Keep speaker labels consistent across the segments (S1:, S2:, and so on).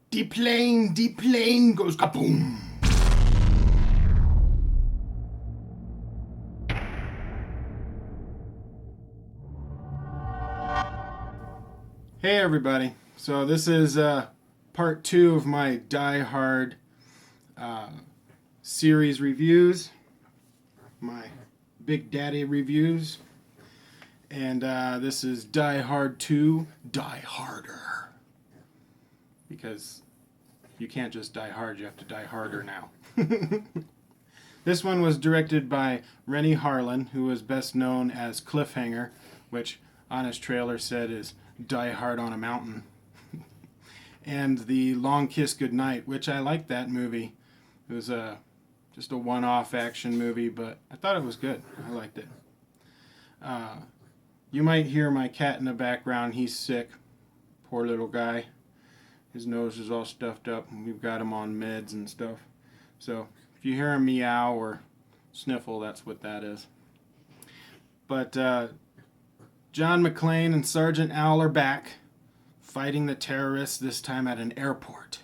S1: The plane goes kaboom. Hey everybody. So this is part 2 of my Die Hard series reviews. My Big Daddy reviews. And this is Die Hard 2, Die Harder. Because you can't just die hard, you have to die harder now. This one was directed by Rennie Harlan, who was best known as Cliffhanger, which on his trailer said is Die Hard on a Mountain. And The Long Kiss Goodnight, which I liked that movie. It was just a one-off action movie, but I thought it was good. I liked it. You might hear my cat in the background. He's sick. Poor little guy. His nose is all stuffed up, and we've got him on meds and stuff. So if you hear him meow or sniffle, that's what that is. But John McClane and Sergeant Owl are back, fighting the terrorists, this time at an airport.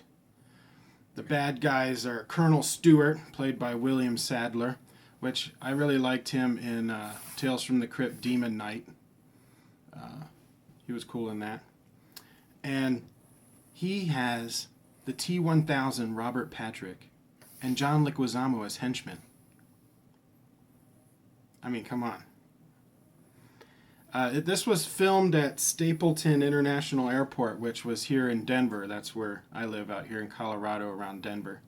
S1: The bad guys are Colonel Stewart, played by William Sadler, which I really liked him in Tales from the Crypt Demon Knight. He was cool in that. And he has the T-1000 Robert Patrick and John Leguizamo as henchmen. I mean, come on. This was filmed at Stapleton International Airport, which was here in Denver. That's where I live, out here in Colorado, around Denver.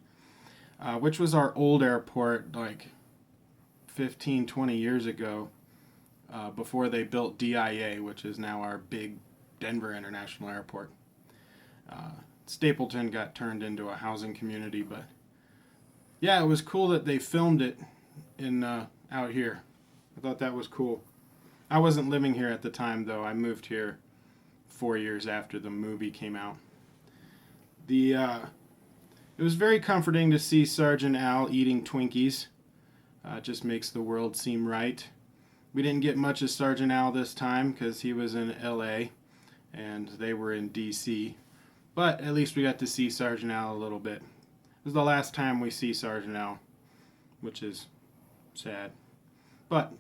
S1: Which was our old airport, like 15, 20 years ago, before they built DIA, which is now our big Denver International Airport. Stapleton got turned into a housing community, but yeah, it was cool that they filmed it in out here. I thought that was cool. I wasn't living here at the time, though. I moved here 4 years after the movie came out. It was very comforting to see Sergeant Al eating Twinkies. It just makes the world seem right. We didn't get much of Sergeant Al this time because he was in L.A. and they were in D.C., but at least we got to see Sergeant Al a little bit. This is the last time we see Sergeant Al, which is sad. But,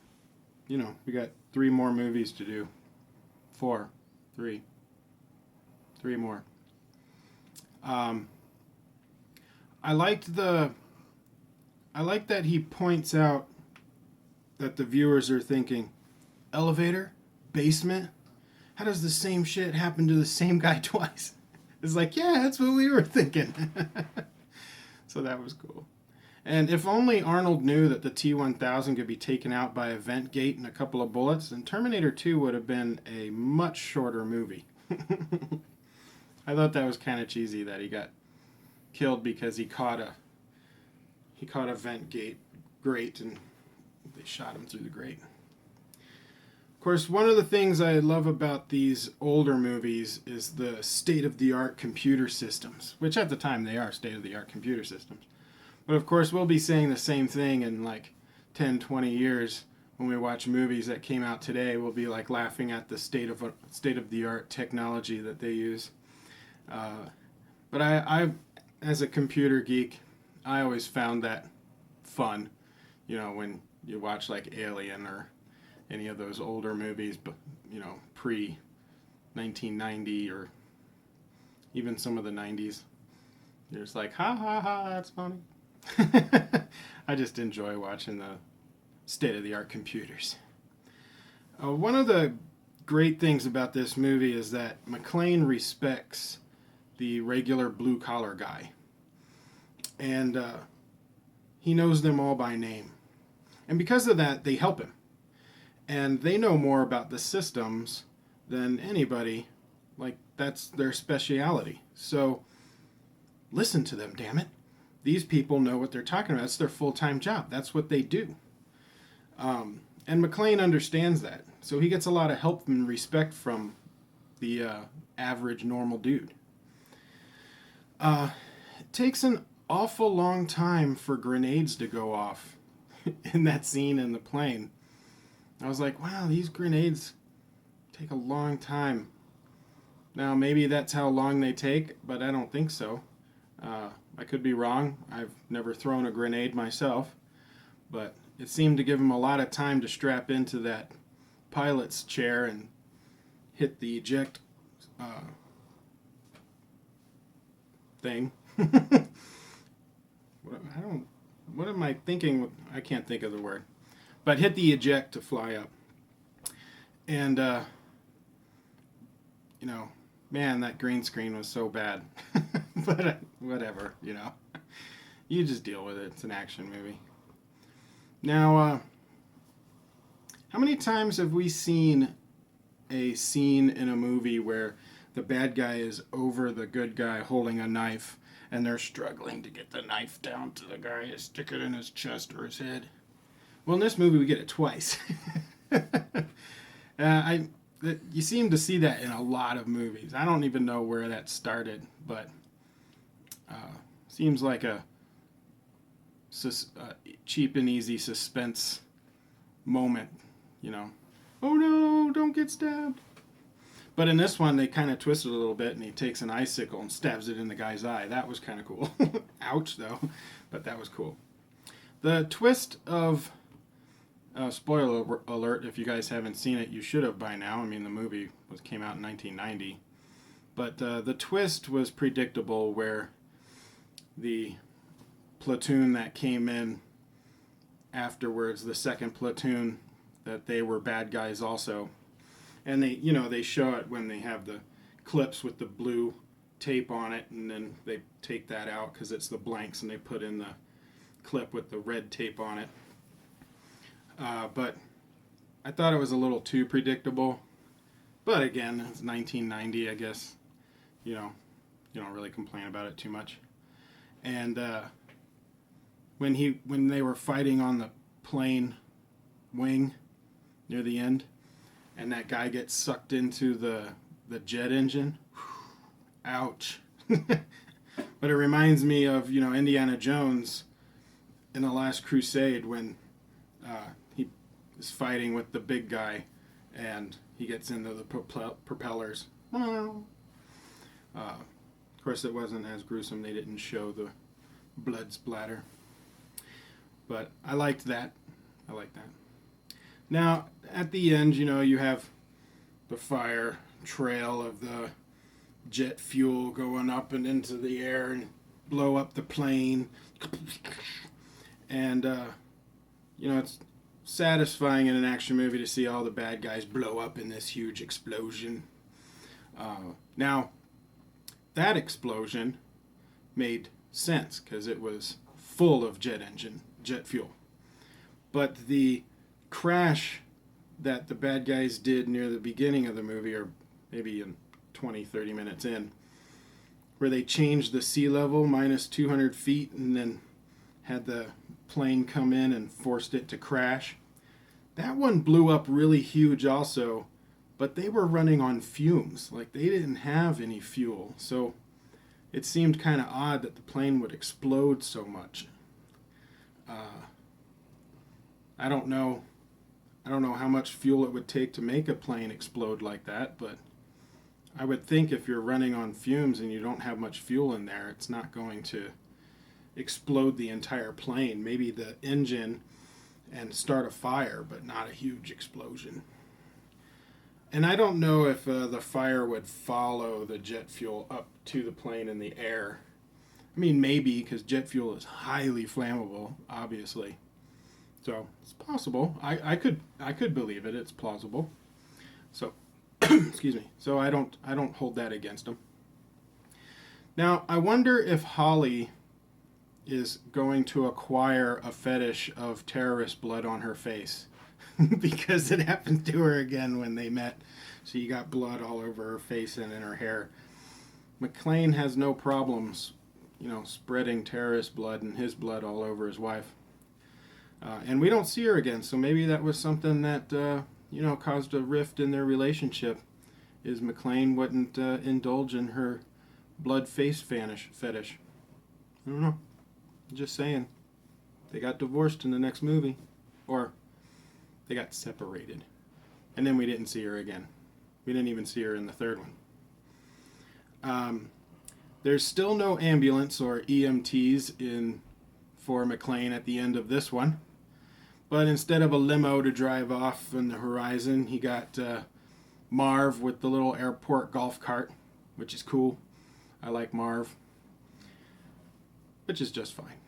S1: you know, we got 3 more movies to do. 4. 3. 3 more. I liked that he points out that the viewers are thinking, elevator? Basement? How does the same shit happen to the same guy twice? It's like, yeah, that's what we were thinking. So that was cool. And if only Arnold knew that the T-1000 could be taken out by a vent gate and a couple of bullets, then Terminator 2 would have been a much shorter movie. I thought that was kind of cheesy that he got killed because he caught a vent gate grate and they shot him through the grate. Of course, one of the things I love about these older movies is the state-of-the-art computer systems, which at the time they are state-of-the-art computer systems. But of course, we'll be saying the same thing in like 10, 20 years when we watch movies that came out today. We'll be like laughing at the state-of-the-art technology that they use. But I, as a computer geek, I always found that fun. You know, when you watch like Alien or any of those older movies, but you know, pre-1990 or even some of the 90s. You're just like, ha ha ha, that's funny. I just enjoy watching the state-of-the-art computers. One of the great things about this movie is that McClane respects the regular blue-collar guy. And he knows them all by name. And because of that, they help him. And they know more about the systems than anybody. Like, that's their speciality. So, listen to them, damn it. These people know what they're talking about. It's their full-time job. That's what they do. And McClane understands that. So he gets a lot of help and respect from the average, normal dude. It takes an awful long time for grenades to go off in that scene in the plane. I was like, wow, these grenades take a long time. Now, maybe that's how long they take, but I don't think so. I could be wrong. I've never thrown a grenade myself, but it seemed to give them a lot of time to strap into that pilot's chair and hit the eject thing. What am I thinking? I can't think of the word. But hit the eject to fly up. And, man, that green screen was so bad. But whatever, You just deal with it. It's an action movie. Now, how many times have we seen a scene in a movie where the bad guy is over the good guy holding a knife and they're struggling to get the knife down to the guy and stick it in his chest or his head? Well, in this movie, we get it twice. You seem to see that in a lot of movies. I don't even know where that started, but seems like a cheap and easy suspense moment, Oh no, don't get stabbed. But in this one, they kind of twist it a little bit, and he takes an icicle and stabs it in the guy's eye. That was kind of cool. Ouch, though, but that was cool. The twist of... spoiler alert, if you guys haven't seen it, you should have by now. I mean, the movie came out in 1990. But the twist was predictable, where the platoon that came in afterwards, the second platoon, that they were bad guys also. And they show it when they have the clips with the blue tape on it, and then they take that out because it's the blanks, and they put in the clip with the red tape on it. But I thought it was a little too predictable. But again, it's 1990, I guess. You don't really complain about it too much. And when they were fighting on the plane wing near the end, and that guy gets sucked into the jet engine, ouch. But it reminds me of Indiana Jones in The Last Crusade when he is fighting with the big guy, and he gets into the propellers. Of course, it wasn't as gruesome. They didn't show the blood splatter. But I liked that. Now, at the end, you have the fire trail of the jet fuel going up and into the air and blow up the plane. And, it's satisfying in an action movie to see all the bad guys blow up in this huge explosion. Now, that explosion made sense because it was full of jet fuel. But the crash that the bad guys did near the beginning of the movie, or maybe in 20-30 minutes in, where they changed the sea level minus 200 feet and then had the plane come in and forced it to crash. That one blew up really huge also, but they were running on fumes. Like, they didn't have any fuel, so it seemed kind of odd that the plane would explode so much. I don't know how much fuel it would take to make a plane explode like that, but I would think if you're running on fumes and you don't have much fuel in there, it's not going to explode the entire plane. Maybe the engine and start a fire, but not a huge explosion. And I don't know if the fire would follow the jet fuel up to the plane in the air. I mean, maybe, because jet fuel is highly flammable, obviously. So it's possible. I could believe it. It's plausible. So, excuse me. So I don't hold that against them. Now, I wonder if Holly is going to acquire a fetish of terrorist blood on her face. Because it happened to her again when they met. She got blood all over her face and in her hair. McClane has no problems, spreading terrorist blood and his blood all over his wife. And we don't see her again, so maybe that was something that, caused a rift in their relationship, is McClane wouldn't indulge in her blood face fetish. I don't know. I'm just saying. They got divorced in the next movie. Or they got separated. And then we didn't see her again. We didn't even see her in the third one. There's still no ambulance or EMTs in for McClane at the end of this one. But instead of a limo to drive off on the horizon, he got Marv with the little airport golf cart, which is cool. I like Marv, which is just fine.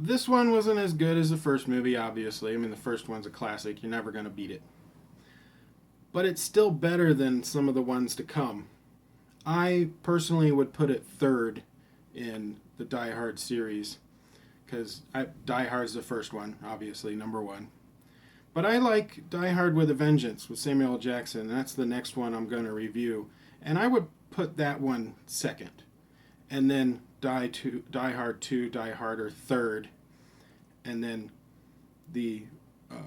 S1: This one wasn't as good as the first movie, obviously. I mean, the first one's a classic. You're never going to beat it. But it's still better than some of the ones to come. I personally would put it third in the Die Hard series, because Die Hard's the first one, obviously, number one. But I like Die Hard with a Vengeance with Samuel L. Jackson. That's the next one I'm going to review. And I would put that one second. And then Die Hard 2, Die Harder third. And then the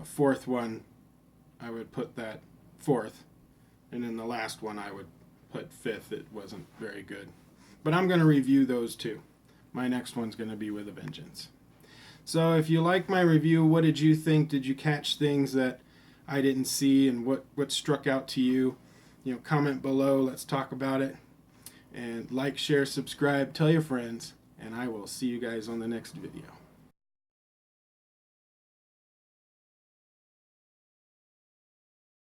S1: fourth one, I would put that fourth. And then the last one I would put fifth. It wasn't very good. But I'm going to review those two. My next one's going to be with a Vengeance. So if you like my review, what did you think? Did you catch things that I didn't see, and what struck out to you? You know, comment below. Let's talk about it. And like, share, subscribe, tell your friends, and I will see you guys on the next video.